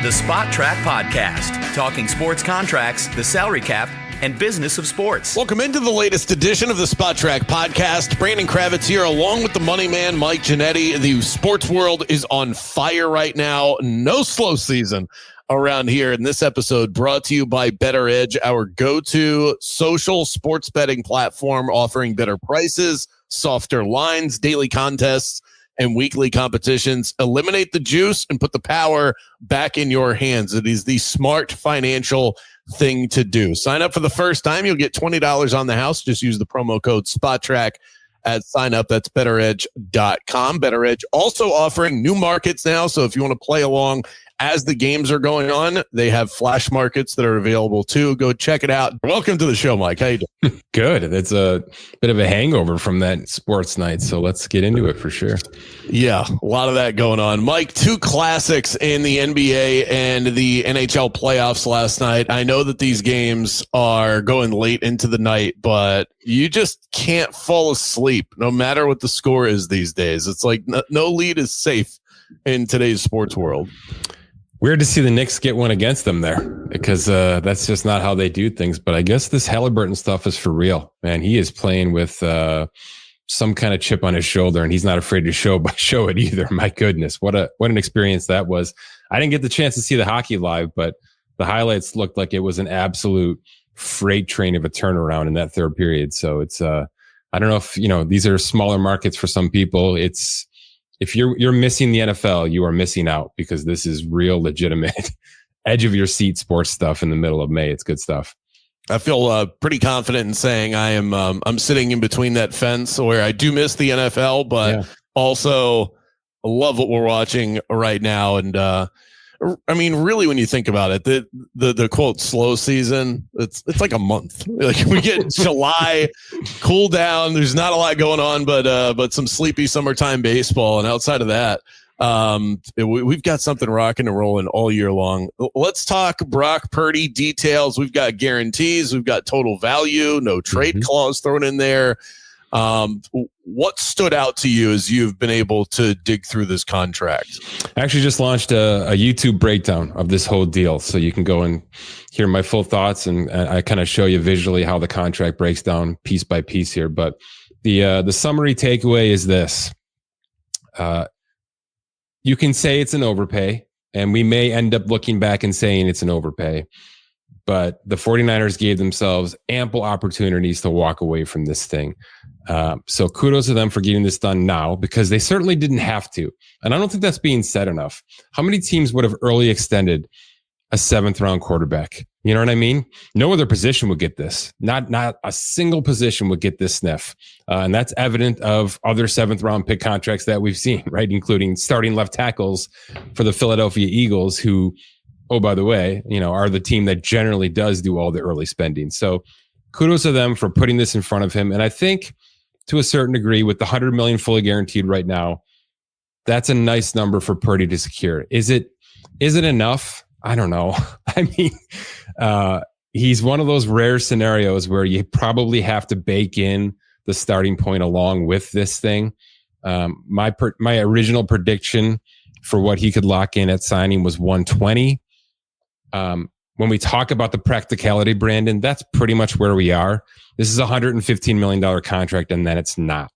the Spot Track Podcast, talking sports contracts, the salary cap, and business of sports. Welcome into the latest edition of the Spot Track Podcast. Brandon Kravitz here, along with the money man, Mike Ginnitti. The sports world is on fire right now. No slow season around here. In this episode, brought to you by Bettor Edge, our go-to social sports betting platform, offering better prices, softer lines, daily contests, and weekly competitions. Eliminate the juice and put the power back in your hands. It is the smart financial thing to do. Sign up for the first time. You'll get $20 on the house. Just use the promo code SPOTTRACK at sign up. That's bettoredge.com. Bettor Edge also offering new markets now. So if you want to play along as the games are going on, they have flash markets that are available too. Go check it out. Welcome to the show, Mike. How you doing? Good. It's a bit of a hangover from that sports night, so let's get into it for sure. Yeah, a lot of that going on. Mike, two classics in the NBA and the NHL playoffs last night. I know that these games are going late into the night, but you just can't fall asleep no matter what the score is these days. It's like no lead is safe in today's sports world. Weird to see the Knicks get one against them there because that's just not how they do things. But I guess this Halliburton stuff is for real, man. He is playing with some kind of chip on his shoulder, and he's not afraid to show it either. My goodness, what an experience that was. I didn't get the chance to see the hockey live, but the highlights looked like it was an absolute freight train of a turnaround in that third period. So it's I don't know if these are smaller markets for some people. If you're missing the NFL, you are missing out because this is real legitimate edge of your seat sports stuff in the middle of May. It's good stuff. I feel pretty confident in saying I'm sitting in between that fence where I do miss the NFL, but also love what we're watching right now. And I mean, really, when you think about it, the quote slow season, it's like a month. Like we get July, cool down. There's not a lot going on, but some sleepy summertime baseball. And outside of that, we've got something rocking and rolling all year long. Let's talk Brock Purdy details. We've got guarantees. We've got total value, no trade clause thrown in there. What stood out to you as you've been able to dig through this contract? I actually just launched a YouTube breakdown of this whole deal, so you can go and hear my full thoughts, and I kind of show you visually how the contract breaks down piece by piece here. But the summary takeaway is this. You can say it's an overpay, and we may end up looking back and saying it's an overpay. But the 49ers gave themselves ample opportunities to walk away from this thing. So kudos to them for getting this done now, because they certainly didn't have to. And I don't think that's being said enough. How many teams would have early extended a 7th round quarterback? You know what I mean? No other position would get this. Not a single position would get this sniff. And that's evident of other 7th round pick contracts that we've seen, right? Including starting left tackles for the Philadelphia Eagles, who, oh, by the way, are the team that generally does do all the early spending. So kudos to them for putting this in front of him. And I think to a certain degree, with the $100 million fully guaranteed right now, that's a nice number for Purdy to secure. Is it enough? I don't know. I mean, he's one of those rare scenarios where you probably have to bake in the starting point along with this thing. My original prediction for what he could lock in at signing was 120. When we talk about the practicality, Brandon, that's pretty much where we are. This is a $115 million contract, and then it's not.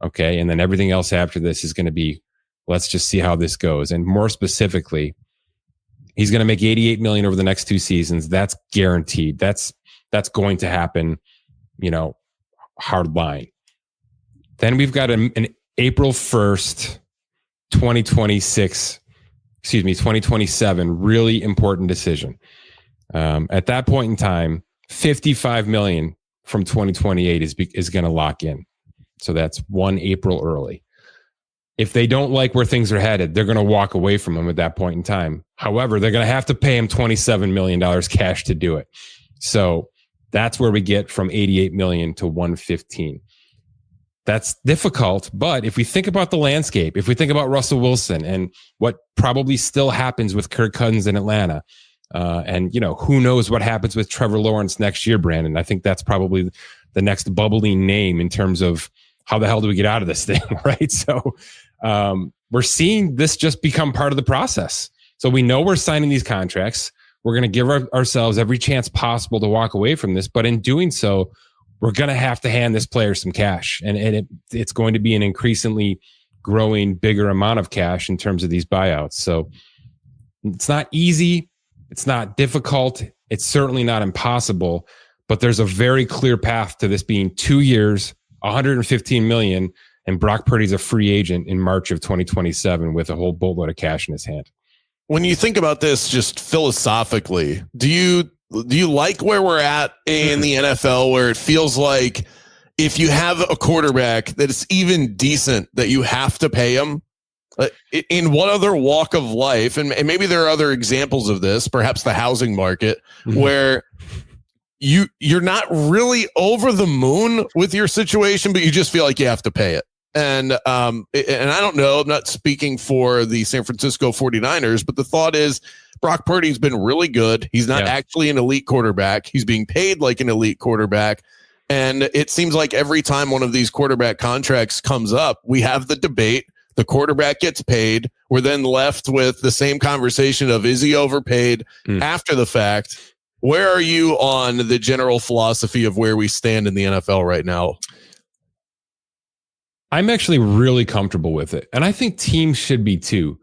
Okay. And then everything else after this is going to be, let's just see how this goes. And more specifically, he's going to make $88 million over the next 2 seasons. That's guaranteed. That's going to happen, hard line. Then we've got an April 1st, 2027, really important decision. At that point in time, $55 million from 2028 is going to lock in. So that's 1 April early. If they don't like where things are headed, they're going to walk away from him at that point in time. However, they're going to have to pay him $27 million cash to do it. So that's where we get from $88 million to $115. That's difficult, but if we think about the landscape, if we think about Russell Wilson and what probably still happens with Kirk Cousins in Atlanta, and who knows what happens with Trevor Lawrence next year, Brandon. I think that's probably the next bubbling name in terms of how the hell do we get out of this thing, right? So we're seeing this just become part of the process. So we know we're signing these contracts. We're going to give ourselves every chance possible to walk away from this. But in doing so, we're going to have to hand this player some cash. And it's going to be an increasingly growing bigger amount of cash in terms of these buyouts. So it's not easy. It's not difficult. It's certainly not impossible, but there's a very clear path to this being 2 years, $115 million, and Brock Purdy's a free agent in March of 2027 with a whole boatload of cash in his hand. When you think about this just philosophically, do you like where we're at in the NFL, where it feels like if you have a quarterback that is even decent, that you have to pay him? In what other walk of life, and maybe there are other examples of this, perhaps the housing market, where you're not really over the moon with your situation, but you just feel like you have to pay it. And I don't know, I'm not speaking for the San Francisco 49ers, but the thought is Brock Purdy's been really good. He's not actually an elite quarterback. He's being paid like an elite quarterback. And it seems like every time one of these quarterback contracts comes up, we have the debate. The quarterback gets paid. We're then left with the same conversation of, is he overpaid after the fact? Where are you on the general philosophy of where we stand in the NFL right now? I'm actually really comfortable with it. And I think teams should be too.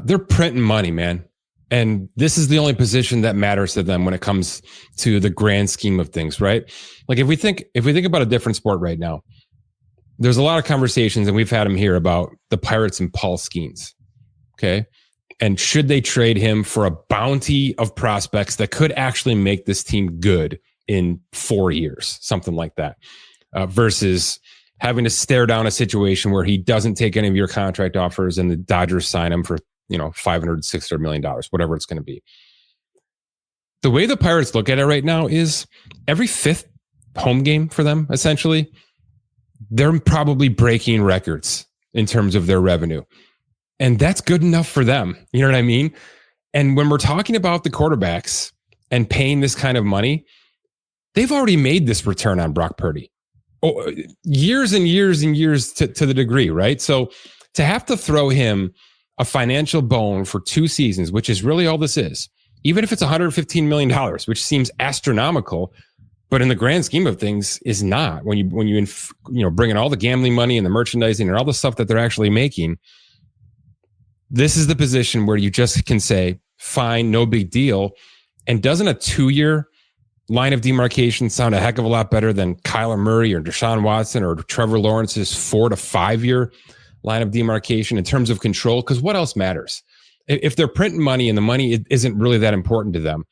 They're printing money, man. And this is the only position that matters to them when it comes to the grand scheme of things, right? Like if we think about a different sport right now, there's a lot of conversations, and we've had them here about the Pirates and Paul Skeens. Okay. And should they trade him for a bounty of prospects that could actually make this team good in 4 years, something like that, versus having to stare down a situation where he doesn't take any of your contract offers and the Dodgers sign him for, $500, $600 million, whatever it's going to be. The way the Pirates look at it right now is every fifth home game for them, essentially, they're probably breaking records in terms of their revenue. And that's good enough for them. You know what I mean? And when we're talking about the quarterbacks and paying this kind of money, they've already made this return on Brock Purdy. Years and years and years to the degree, right? So to have to throw him a financial bone for 2 seasons, which is really all this is, even if it's $115 million, which seems astronomical, but in the grand scheme of things is not. When you bring in all the gambling money and the merchandising and all the stuff that they're actually making, this is the position where you just can say, fine, no big deal. And doesn't a 2-year line of demarcation sound a heck of a lot better than Kyler Murray or Deshaun Watson or Trevor Lawrence's 4 to 5 year line of demarcation in terms of control? Because what else matters? If they're printing money and the money isn't really that important to them,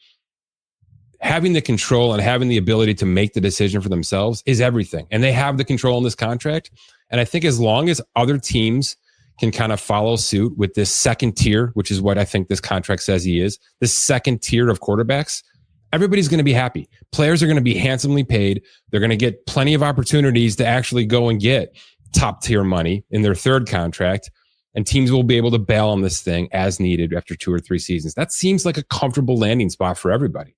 having the control and having the ability to make the decision for themselves is everything. And they have the control in this contract. And I think as long as other teams can kind of follow suit with this second tier, which is what I think this contract says he is, this second tier of quarterbacks, everybody's going to be happy. Players are going to be handsomely paid. They're going to get plenty of opportunities to actually go and get top tier money in their third contract. And teams will be able to bail on this thing as needed after 2 or 3 seasons. That seems like a comfortable landing spot for everybody.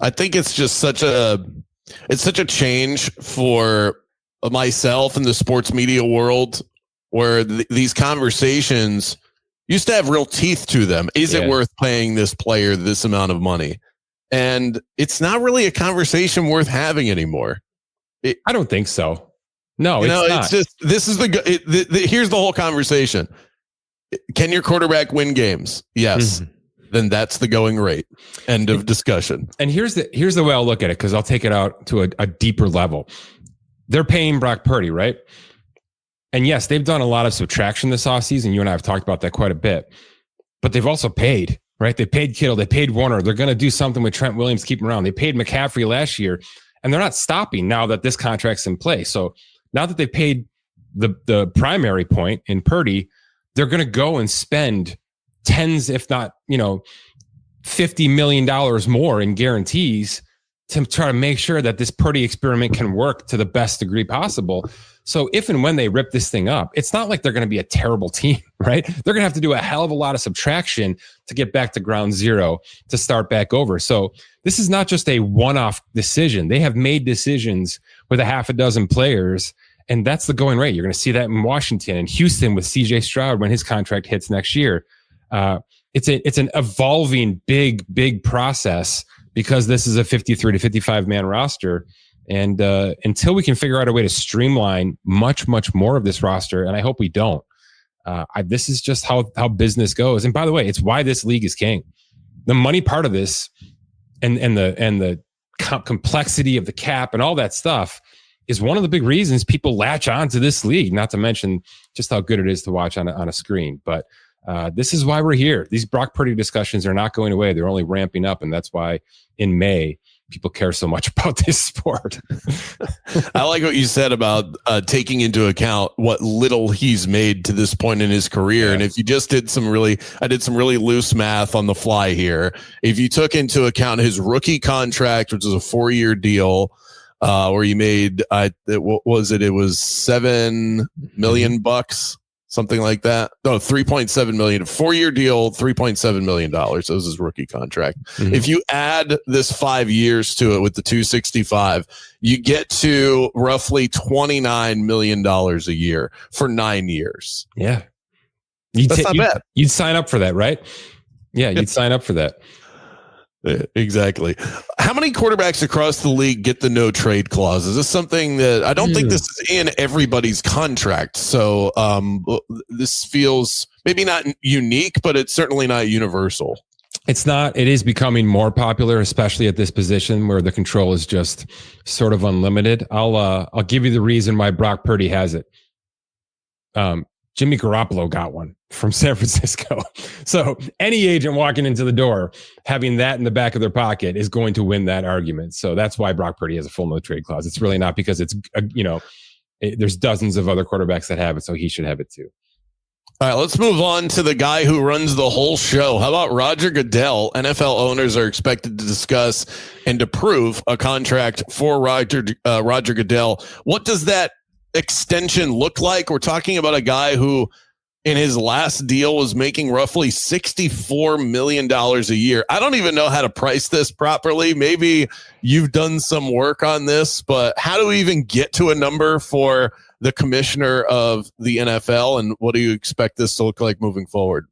I think it's just such a change for myself in the sports media world, where these conversations used to have real teeth to them. Is it worth paying this player this amount of money? And it's not really a conversation worth having anymore. I don't think so. No, it's not. It's just, this is here's the whole conversation. Can your quarterback win games? Yes. Mm-hmm. Then that's the going rate. End of discussion. And here's the way I'll look at it, because I'll take it out to a deeper level. They're paying Brock Purdy, right? And yes, they've done a lot of subtraction this offseason. You and I have talked about that quite a bit. But they've also paid, right? They paid Kittle. They paid Warner. They're going to do something with Trent Williams, keep him around. They paid McCaffrey last year, and they're not stopping now that this contract's in place. So now that they paid the primary point in Purdy, they're going to go and spend tens, if not, $50 million more in guarantees to try to make sure that this Purdy experiment can work to the best degree possible. So if and when they rip this thing up, it's not like they're going to be a terrible team, right? They're going to have to do a hell of a lot of subtraction to get back to ground zero, to start back over. So this is not just a one-off decision. They have made decisions with a half a dozen players, and that's the going rate. You're going to see that in Washington and Houston with CJ Stroud when his contract hits next year. it's an evolving big process because this is a 53 to 55 man roster. And until we can figure out a way to streamline much more of this roster, and I hope we don't, this is just how business goes. And by the way, it's why this league is king. The money part of this and the complexity of the cap and all that stuff is one of the big reasons people latch on to this league, not to mention just how good it is to watch on a screen. But this is why we're here. These Brock Purdy discussions are not going away. They're only ramping up. And that's why in May, people care so much about this sport. I like what you said about taking into account what little he's made to this point in his career. Yeah. And if you just did I did some really loose math on the fly here. If you took into account his rookie contract, which is a 4-year deal, where you made, what was it? It was $7 million bucks, something like that. No, 3.7 million, 4-year deal, $3.7 million. That was his rookie contract. Mm-hmm. If you add this 5 years to it with the 265, you get to roughly $29 million a year for 9 years. Yeah. That's not bad. You'd sign up for that, right? Yeah, you'd sign up for that. Exactly. How many quarterbacks across the league get the no trade clause? Is this something that I don't think this is in everybody's contract? So this feels maybe not unique, but it's certainly not universal. It's not. It is becoming more popular, especially at this position where the control is just sort of unlimited. I'll give you the reason why Brock Purdy has it. Jimmy Garoppolo got one from San Francisco. So any agent walking into the door having that in the back of their pocket is going to win that argument. So that's why Brock Purdy has a full no trade clause. It's really not because it's, there's dozens of other quarterbacks that have it, so he should have it too. All right, let's move on to the guy who runs the whole show. How about Roger Goodell? NFL owners are expected to discuss and approve a contract for Roger Goodell. What does that extension look like? We're talking about a guy who in his last deal was making roughly $64 million a year. I don't even know how to price this properly. Maybe you've done some work on this, but how do we even get to a number for the commissioner of the NFL? And what do you expect this to look like moving forward?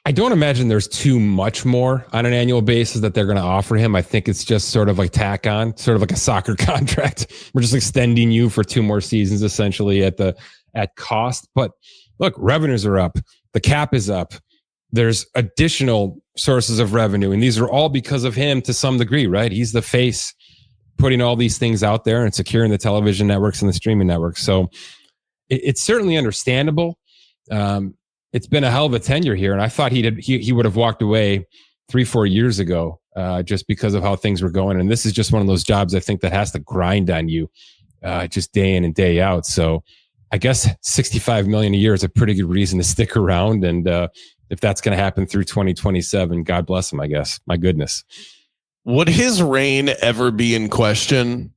I don't imagine there's too much more on an annual basis that they're going to offer him. I think it's just sort of like tack on, sort of like a soccer contract. We're just extending you for 2 more seasons, essentially at cost. But look, revenues are up. The cap is up. There's additional sources of revenue, and these are all because of him to some degree, right? He's the face putting all these things out there and securing the television networks and the streaming networks. So it's certainly understandable. It's been a hell of a tenure here, and I thought he would have walked away 3-4 years ago just because of how things were going. And this is just one of those jobs I think that has to grind on you just day in and day out. So I guess $65 million a year is a pretty good reason to stick around. And if that's going to happen through 2027, God bless him, I guess. My goodness. Would his reign ever be in question?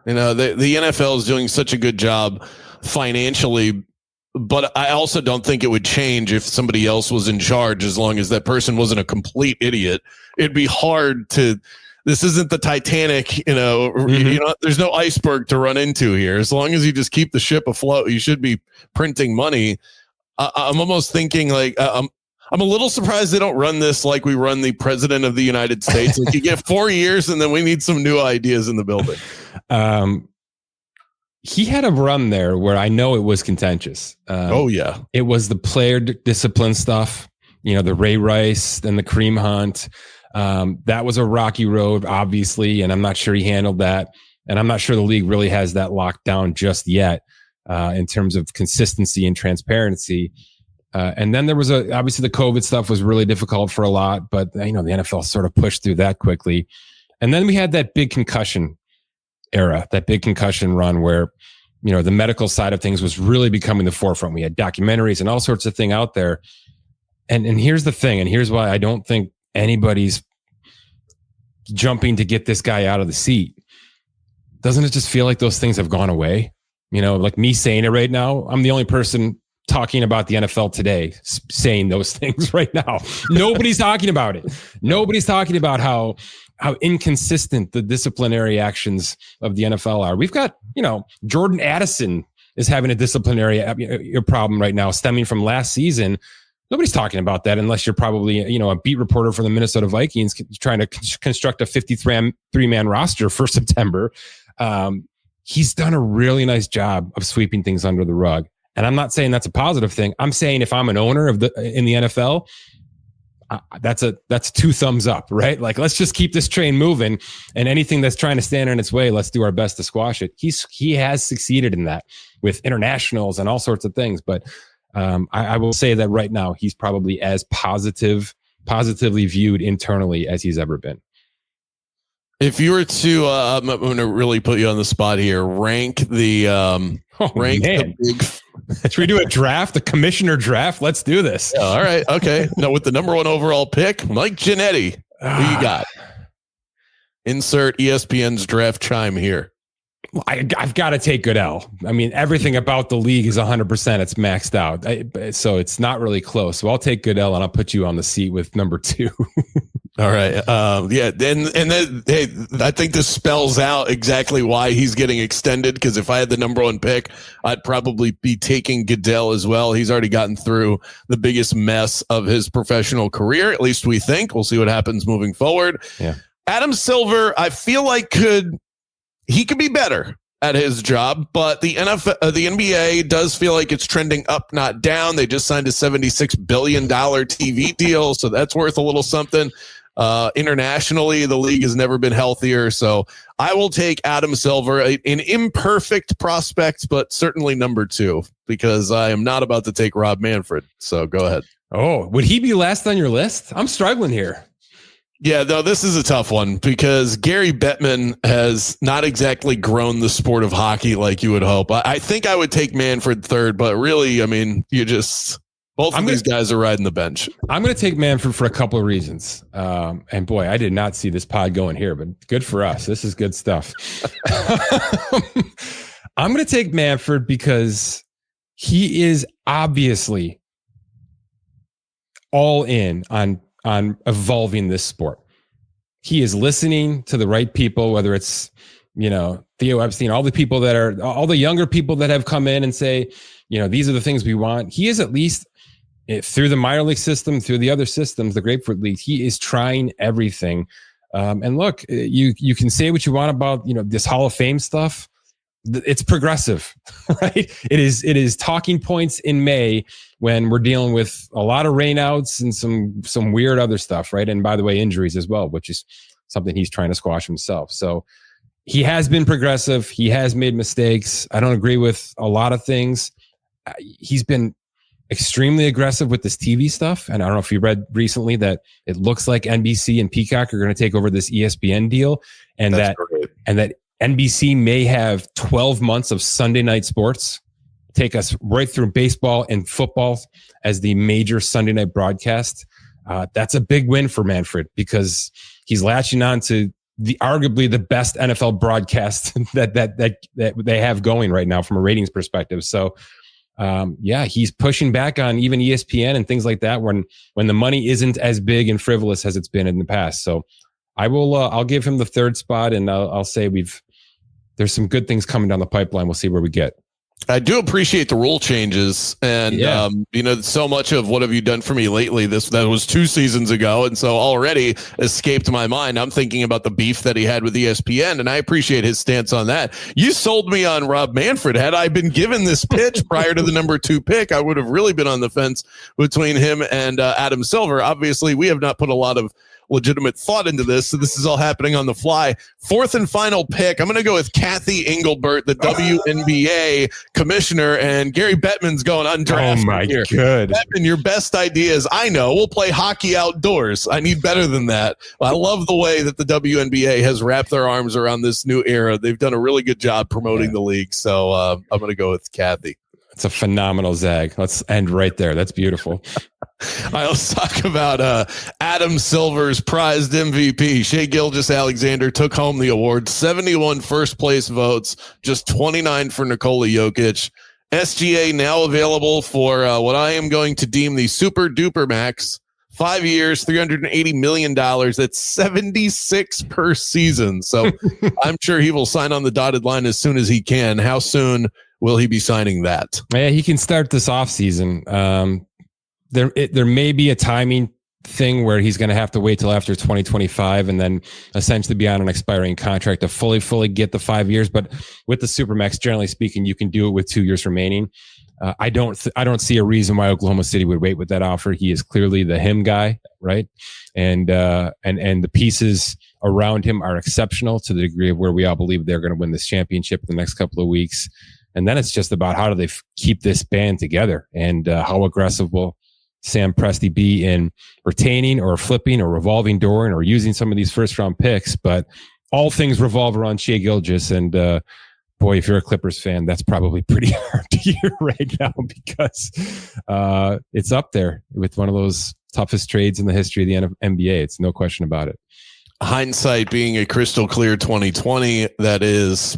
You know, the NFL is doing such a good job financially, but I also don't think it would change if somebody else was in charge, as long as that person wasn't a complete idiot. It'd be hard to, this isn't the Titanic, there's no iceberg to run into here. As long as you just keep the ship afloat, you should be printing money. I'm almost thinking like, I'm a little surprised they don't run this like we run the president of the United States. Like you get 4 years and then we need some new ideas in the building. He had a run there where I know it was contentious. It was the player discipline stuff, the Ray Rice and the Kareem Hunt. That was a rocky road, obviously, and I'm not sure he handled that. And I'm not sure the league really has that locked down just yet in terms of consistency and transparency. And then there was obviously the COVID stuff was really difficult for a lot, but the NFL sort of pushed through that quickly. And then we had that big concussion era, that big concussion run where, the medical side of things was really becoming the forefront. We had documentaries and all sorts of things out there. And here's the thing, and here's why I don't think anybody's jumping to get this guy out of the seat. Doesn't it just feel like those things have gone away? Like me saying it right now, I'm the only person talking about the NFL today, saying those things right now. Nobody's talking about it. Nobody's talking about how inconsistent the disciplinary actions of the NFL are. We've got, Jordan Addison is having a disciplinary problem right now stemming from last season Nobody's talking about that unless you're probably, a beat reporter for the Minnesota Vikings trying to construct a 53-man roster for September. He's done a really nice job of sweeping things under the rug. And I'm not saying that's a positive thing. I'm saying if I'm an owner in the NFL, that's 2 thumbs up, right? Like, let's just keep this train moving, and anything that's trying to stand in its way, let's do our best to squash it. He has succeeded in that with internationals and all sorts of things. But I will say that right now, he's probably as positively viewed internally as he's ever been. If you were to, I'm going to really put you on the spot here. Rank the big. Should we do a draft, the commissioner draft? Let's do this. All right. Okay. Now with the number 1 overall pick, Mike Ginnitti. Who you got? Insert ESPN's draft chime here. I've got to take Goodell. I mean, everything about the league is 100%. It's maxed out. So it's not really close. So I'll take Goodell and I'll put you on the seat with number 2. All right. Yeah. And then, hey, I think this spells out exactly why he's getting extended. Because if I had the number 1 pick, I'd probably be taking Goodell as well. He's already gotten through the biggest mess of his professional career. At least we think. We'll see what happens moving forward. Yeah. Adam Silver, I feel like he could be better at his job, but the NBA does feel like it's trending up, not down. They just signed a $76 billion TV deal, so that's worth a little something. Internationally, the league has never been healthier, so I will take Adam Silver, an imperfect prospect, but certainly number 2, because I am not about to take Rob Manfred. So go ahead. Oh, would he be last on your list? I'm struggling here. Yeah, though this is a tough one because Gary Bettman has not exactly grown the sport of hockey like you would hope. I think I would take Manfred third, but really, I mean, both of these guys are riding the bench. I'm going to take Manfred for a couple of reasons. And boy, I did not see this pod going here, but good for us. This is good stuff. I'm going to take Manfred because he is obviously all in on evolving this sport. He is listening to the right people, whether it's, Theo Epstein, all the younger people that have come in and say, these are the things we want. He is at least through the minor league system, through the other systems, the Grapefruit League, he is trying everything. And look, you can say what you want about, this Hall of Fame stuff. It's progressive, right? It is talking points in May when we're dealing with a lot of rainouts and some weird other stuff, right? And by the way, injuries as well, which is something he's trying to squash himself. So he has been progressive. He has made mistakes. I don't agree with a lot of things. He's been extremely aggressive with this TV stuff. And I don't know if you read recently that it looks like NBC and Peacock are going to take over this ESPN deal, and that NBC may have 12 months of Sunday night sports, take us right through baseball and football as the major Sunday night broadcast. That's a big win for Manfred because he's latching on to arguably the best NFL broadcast that they have going right now from a ratings perspective. So he's pushing back on even ESPN and things like that when the money isn't as big and frivolous as it's been in the past. So I'll give him the third spot, and I'll say there's some good things coming down the pipeline. We'll see where we get. I do appreciate the rule changes, and so much of what have you done for me lately? That was 2 seasons ago, and so already escaped my mind. I'm thinking about the beef that he had with ESPN, and I appreciate his stance on that. You sold me on Rob Manfred. Had I been given this pitch prior to the number 2 pick, I would have really been on the fence between him and Adam Silver. Obviously, we have not put a lot of legitimate thought into this, so this is all happening on the fly. 4th and final pick, I'm going to go with Kathy Engelbert, the WNBA commissioner, and Gary Bettman's going undrafted. Oh my here. God. Bettman, your best idea is, I know, we'll play hockey outdoors. I need better than that. I love the way that the WNBA has wrapped their arms around this new era. They've done a really good job promoting the league, so I'm going to go with Kathy. It's a phenomenal zag. Let's end right there. That's beautiful. Let's talk about Adam Silver's prized MVP. Shai-Gilgeous Alexander took home the award. 71 first place votes, just 29 for Nikola Jokic. SGA now available for what I am going to deem the super duper max. 5 years, $380 million. That's 76 per season. So I'm sure he will sign on the dotted line as soon as he can. How soon will he be signing that? Yeah, he can start this offseason. there may be a timing thing where he's going to have to wait till after 2025 and then essentially be on an expiring contract to fully get the 5 years. But with the Supermax, generally speaking, you can do it with 2 years remaining. I don't see a reason why Oklahoma City would wait with that offer. He is clearly the him guy, right? And the pieces around him are exceptional to the degree of where we all believe they're going to win this championship in the next couple of weeks. And then it's just about how do they keep this band together, and how aggressive will Sam Presti be in retaining or flipping or revolving dooring or using some of these first round picks. But all things revolve around Shai-Gilgeous, and boy, if you're a Clippers fan, that's probably pretty hard to hear right now, because it's up there with one of those toughest trades in the history of the NBA. It's no question about it. Hindsight being a crystal clear 2020, that is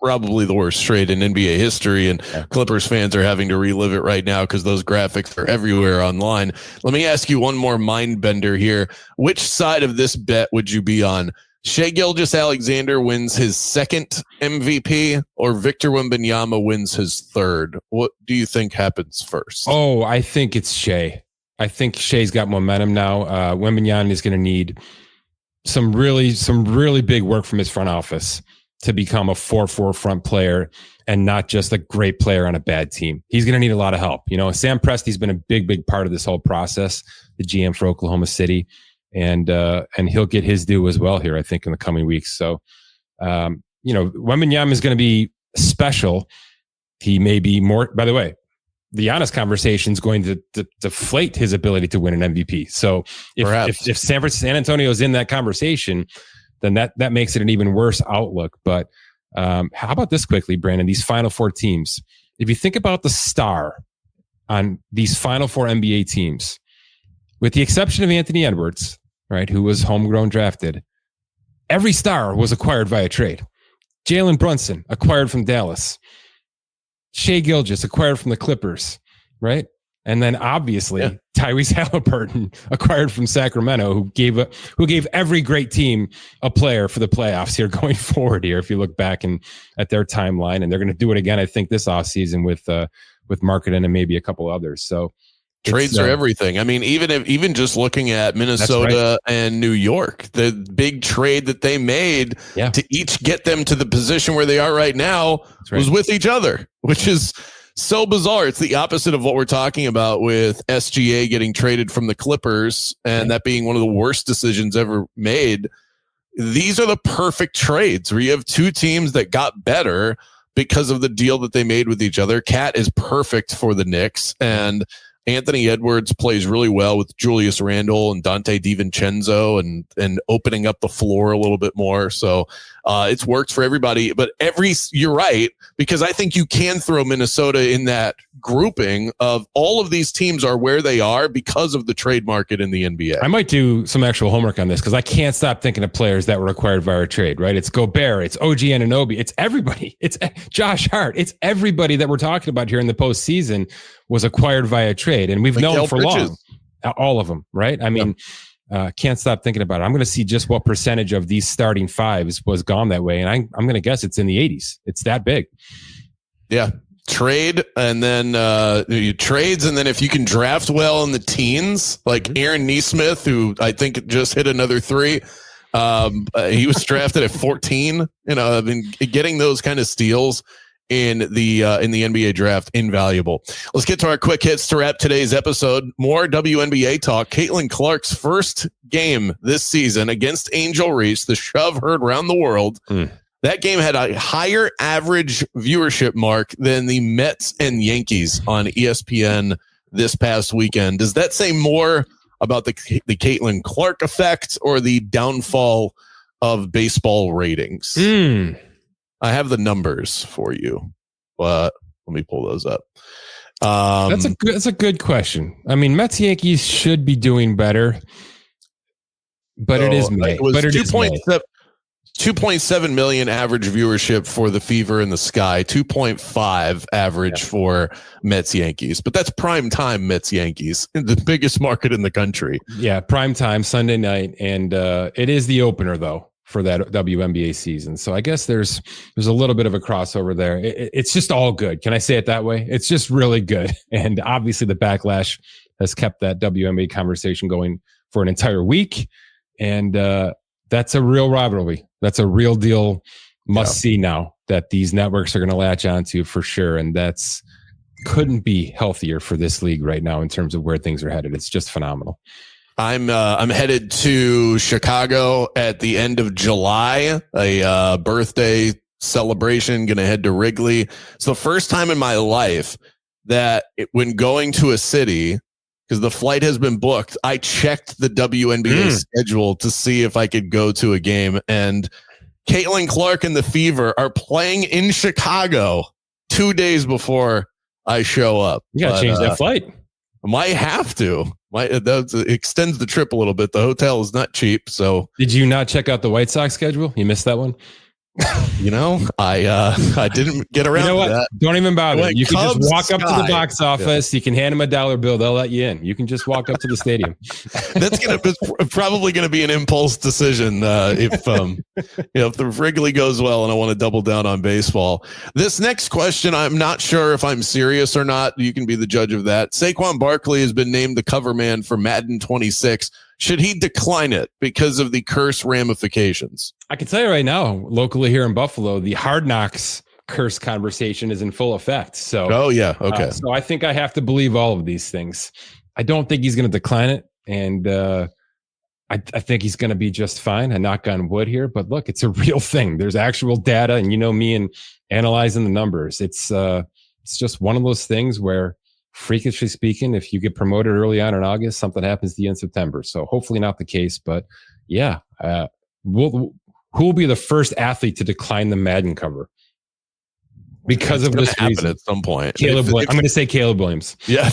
probably the worst trade in NBA history, and Clippers fans are having to relive it right now because those graphics are everywhere online. Let me ask you one more mind bender here. Which side of this bet would you be on? Shai-Gilgeous-Alexander wins his second MVP, or Victor Wembanyama wins his third? What do you think happens first? Oh, I think it's Shai. I think Shai's got momentum now. Wembanyama is going to need some really big work from his front office to become a 4-4 front player and not just a great player on a bad team. He's going to need a lot of help. You know, Sam Presti's been a big part of this whole process, the GM for Oklahoma City, and he'll get his due as well here, I think, in the coming weeks. So, Wembanyama is going to be special. He may be more, by the way, the honest conversation is going to deflate his ability to win an MVP. So if San Antonio is in that conversation, then that makes it an even worse outlook. But how about this quickly, Brandon? These Final Four teams, if you think about the star on these Final Four NBA teams, with the exception of Anthony Edwards, right, who was homegrown drafted, every star was acquired via trade. Jalen Brunson, acquired from Dallas. Shai-Gilgeous, acquired from the Clippers, right? And then obviously Tyrese Halliburton, acquired from Sacramento, who gave every great team a player for the playoffs here going forward here. If you look back at their timeline, and they're going to do it again, I think this offseason with Markkanen and maybe a couple others. So trades are everything. I mean, even just looking at Minnesota and New York, the big trade that they made to each get them to the position where they are right now was with each other, which is so bizarre. It's the opposite of what we're talking about with SGA getting traded from the Clippers and that being one of the worst decisions ever made. These are the perfect trades where you have two teams that got better because of the deal that they made with each other. Cat is perfect for the Knicks, and Anthony Edwards plays really well with Julius Randle and Dante DiVincenzo and opening up the floor a little bit more. So it's worked for everybody. But you're right, because I think you can throw Minnesota in that grouping of all of these teams are where they are because of the trade market in the NBA. I might do some actual homework on this because I can't stop thinking of players that were acquired via trade, right? It's Gobert, it's OG Anunoby, it's everybody. It's Josh Hart. It's everybody that we're talking about here in the postseason was acquired via trade. And we've known for long, all of them, right? I mean, can't stop thinking about it. I'm going to see just what percentage of these starting fives was gone that way. And I'm going to guess it's in the 80s. It's that big. Yeah. Trade, and then trades, and then if you can draft well in the teens, like Aaron Nesmith, who I think just hit another 3. He was drafted at 14. I mean, getting those kind of steals in the NBA draft, invaluable. Let's get to our quick hits to wrap today's episode. More WNBA talk. Caitlin Clark's first game this season against Angel Reese, the shove heard around the world. That game had a higher average viewership mark than the Mets and Yankees on ESPN this past weekend. Does that say more about the Caitlin Clark effect or the downfall of baseball ratings? I have the numbers for you, but let me pull those up. That's a good question. I mean, Mets Yankees should be doing better, but it is May. But it is May. 2.7 million average viewership for the Fever in the Sky, 2.5 average for Mets Yankees. But that's prime time Mets Yankees, the biggest market in the country. Yeah, prime time Sunday night, and it is the opener though for that WNBA season. So I guess there's a little bit of a crossover there. It's just all good. Can I say it that way? It's just really good. And obviously the backlash has kept that WNBA conversation going for an entire week. And that's a real rivalry. That's a real deal must see now that these networks are going to latch onto for sure. And that's couldn't be healthier for this league right now in terms of where things are headed. It's just phenomenal. I'm headed to Chicago at the end of July, a birthday celebration. Going to head to Wrigley. It's the first time in my life that when going to a city, because the flight has been booked, I checked the WNBA schedule to see if I could go to a game. And Caitlin Clark and the Fever are playing in Chicago 2 days before I show up. You got to change that flight. Might have to. That extends the trip a little bit. The hotel is not cheap. So did you not check out the White Sox schedule? You missed that one. I didn't get around to that. Don't even bother. Like you can just walk up to the box office. Yeah. You can hand them a $1 bill. They'll let you in. You can just walk up to the stadium. That's probably gonna be an impulse decision if the Wrigley goes well and I want to double down on baseball. This next question, I'm not sure if I'm serious or not. You can be the judge of that. Saquon Barkley has been named the cover man for Madden 26. Should he decline it because of the curse ramifications? I can tell you right now, locally here in Buffalo, the Hard Knocks curse conversation is in full effect. So, okay. So I think I have to believe all of these things. I don't think he's going to decline it, and I think he's going to be just fine. I knock on wood here, but look, it's a real thing. There's actual data, and me and analyzing the numbers. It's just one of those things where, freakishly speaking, if you get promoted early on in August, something happens to you in September. So hopefully not the case, but yeah, who will be the first athlete to decline the Madden cover because of this reason at some point? I'm going to say Caleb Williams. Yeah,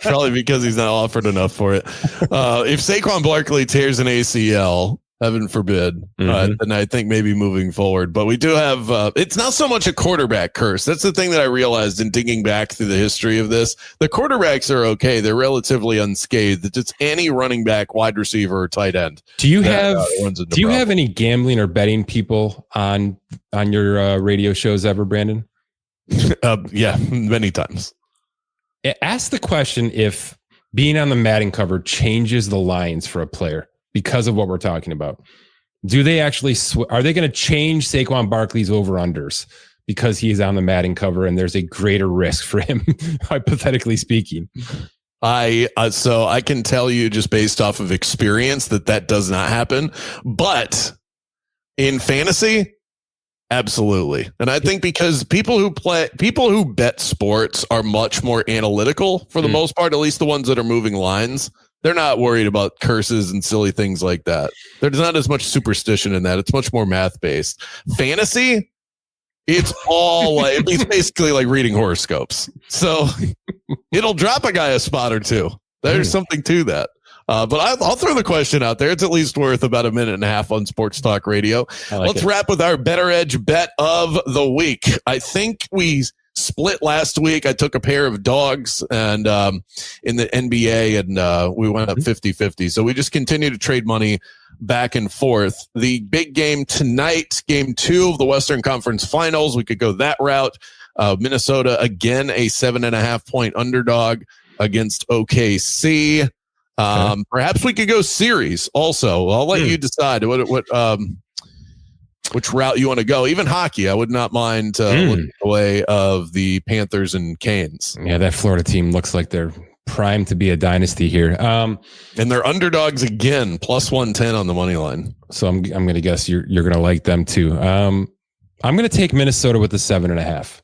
probably because he's not offered enough for it. If Saquon Barkley tears an ACL, heaven forbid, then I think maybe moving forward. But we do have, it's not so much a quarterback curse. That's the thing that I realized in digging back through the history of this. The quarterbacks are okay. They're relatively unscathed. It's any running back, wide receiver, or tight end. Do you have any gambling or betting people on your radio shows ever, Brandon? Yeah, many times. Ask the question if being on the Madden cover changes the lines for a player. Because of what we're talking about, do they actually are they going to change Saquon Barkley's over-unders because he is on the Madden cover and there's a greater risk for him, hypothetically speaking? So I can tell you just based off of experience that does not happen, but in fantasy, absolutely. And I think because people who bet sports are much more analytical for the most part, at least the ones that are moving lines. They're not worried about curses and silly things like that. There's not as much superstition in that. It's much more math-based. Fantasy, it's all it's basically like reading horoscopes. So it'll drop a guy a spot or two. There's something to that. But I'll throw the question out there. It's at least worth about a minute and a half on Sports Talk Radio. Let's wrap with our Bettor Edge bet of the week. I think we split last week. I took a pair of dogs and in the NBA and we went up 50-50. So we just continue to trade money back and forth. The big game tonight, game 2 of the Western Conference Finals. We could go that route. Minnesota, again, a 7.5 point underdog against OKC. Perhaps we could go series also. I'll let you decide which route you want to go. Even hockey, I would not mind looking away of the Panthers and Canes. Yeah, that Florida team looks like they're primed to be a dynasty here. And they're underdogs again, plus 110 on the money line. So I'm going to guess you're going to like them too. I'm going to take Minnesota with the 7.5.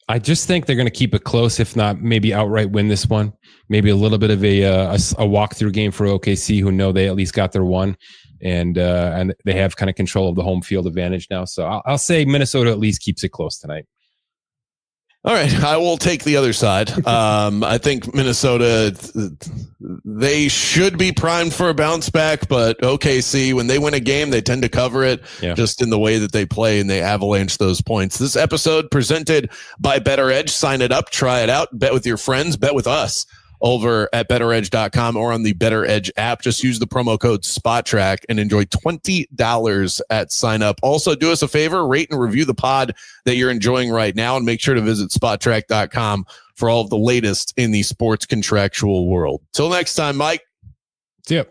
I just think they're going to keep it close, if not maybe outright win this one. Maybe a little bit of a walkthrough game for OKC, who know they at least got their one. And they have kind of control of the home field advantage now. So I'll say Minnesota at least keeps it close tonight. All right, I will take the other side. I think Minnesota, they should be primed for a bounce back, but OKC, when they win a game, they tend to cover it just in the way that they play, and they avalanche those points. This episode presented by Bettor Edge. Sign it up, try it out, bet with your friends, bet with us over at bettoredge.com or on the Bettor Edge app. Just use the promo code SPOTTRACK and enjoy $20 at sign up. Also, do us a favor, rate and review the pod that you're enjoying right now, and make sure to visit spottrack.com for all of the latest in the sports contractual world. Till next time, Mike. See ya.